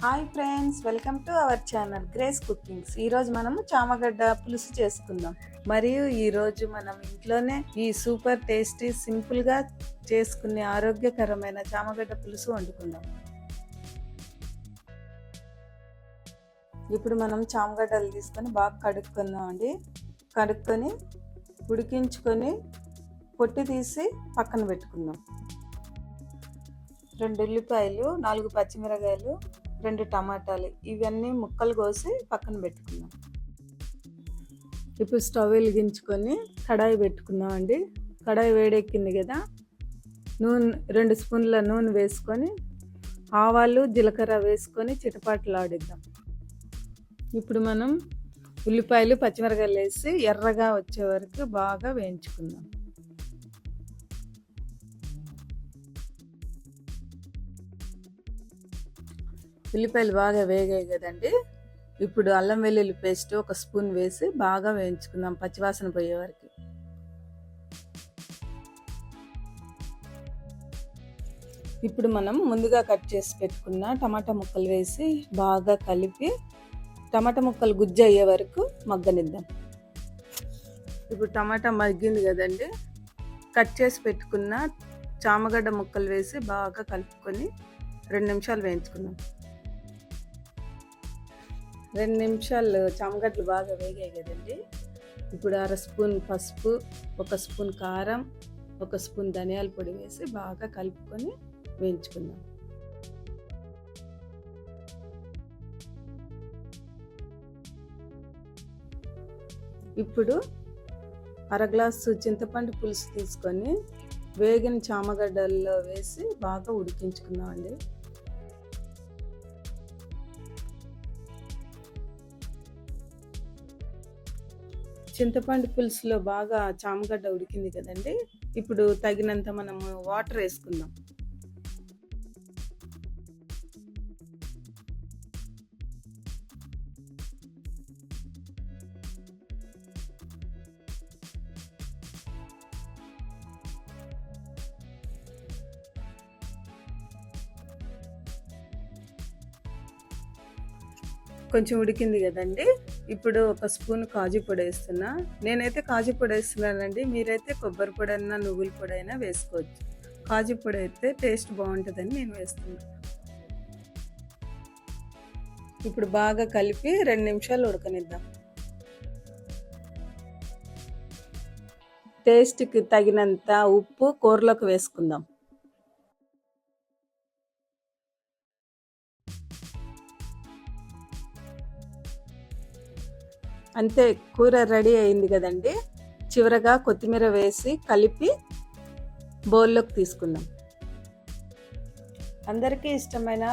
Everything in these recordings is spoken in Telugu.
Hi friends, welcome to our channel grace cookings. ఈరోజు మనము చామగడ్డ పులుసు చేసుకుందాం. మరియు ఈరోజు మనం ఇంట్లోనే ఈ సూపర్ టేస్టీ సింపుల్గా చేసుకునే ఆరోగ్యకరమైన చామగడ్డ పులుసు వండుకుందాం. ఇప్పుడు మనం చామగడ్డలు తీసుకొని బాగా కడుక్కుందామండి. కడుక్కొని ఉడికించుకొని పొట్టు తీసి పక్కన పెట్టుకుందాం. 2 ఉల్లిపాయలు, 4 పచ్చిమిరకాయలు, 2 టమాటాలు ఇవన్నీ ముక్కలు కోసి పక్కన పెట్టుకుందాం. ఇప్పుడు స్టవ్ వెలిగించుకొని కడాయి పెట్టుకుందామండి. కడాయి వేడెక్కింది కదా, నూనె 2 స్పూన్ల నూనె వేసుకొని ఆవాలు జీలకర్ర వేసుకొని చిటపాటలాడిద్దాం. ఇప్పుడు మనం ఉల్లిపాయలు పచ్చిమిరకాయలు వేసి ఎర్రగా వచ్చే వరకు బాగా వేయించుకుందాం. ఉల్లిపాయలు బాగా వేగాయి కదండి. ఇప్పుడు అల్లం వెల్లుల్లి పేస్ట్ 1 స్పూన్ వేసి బాగా వేయించుకుందాం పచ్చివాసన పోయే వరకు. ఇప్పుడు మనం ముందుగా కట్ చేసి పెట్టుకున్న టమాటా ముక్కలు వేసి బాగా కలిపి టమాటా ముక్కలు గుజ్జు అయ్యే వరకు మగ్గనిద్దాం. ఇప్పుడు టమాటా మగ్గింది కదండి. కట్ చేసి పెట్టుకున్న చామగడ్డ ముక్కలు వేసి బాగా కలుపుకొని 2 నిమిషాలు వేయించుకుందాం. 2 నిమిషాలు చామగడ్డలు బాగా వేగాయి కదండి. ఇప్పుడు 1/2 స్పూన్ పసుపు, 1 స్పూన్ కారం, 1 స్పూన్ ధనియాల పొడి వేసి బాగా కలుపుకొని వేయించుకుందాం. ఇప్పుడు 1/2 గ్లాసు చింతపండు పులుసు తీసుకొని వేగిన చామగడ్డల్లో వేసి బాగా ఉడికించుకుందామండి. చింతపండు పులుసులో బాగా చామగడ్డ ఉడికింది కదండి. ఇప్పుడు తగినంత మనము వాటర్ వేసుకుందాం. కొంచెం ఉడికింది కదండి. ఇప్పుడు 1 స్పూన్ కాజు పొడి వేస్తున్నా. నేనైతే కాజు పొడి వేస్తున్నానండి. మీరైతే కొబ్బరి పొడి అయినా నువ్వుల పొడి అయినా వేసుకోవచ్చు. కాజు పొడి అయితే టేస్ట్ బాగుంటుందని నేను వేస్తున్నాను. ఇప్పుడు బాగా కలిపి 2 నిమిషాలు ఉడకనిద్దాం. టేస్ట్కి తగినంత ఉప్పు కూరలోకి వేసుకుందాం. అంతే, కూర రెడీ అయింది కదండి. చివరగా కొత్తిమీర వేసి కలిపి బౌల్లోకి తీసుకుందాం. అందరికీ ఇష్టమైన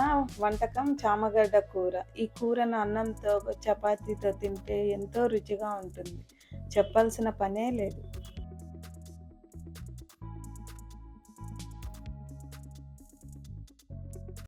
వంటకం చామగడ్డ కూర. ఈ కూరను అన్నంతో చపాతీతో తింటే ఎంతో రుచిగా ఉంటుంది. చెప్పాల్సిన పనే లేదు.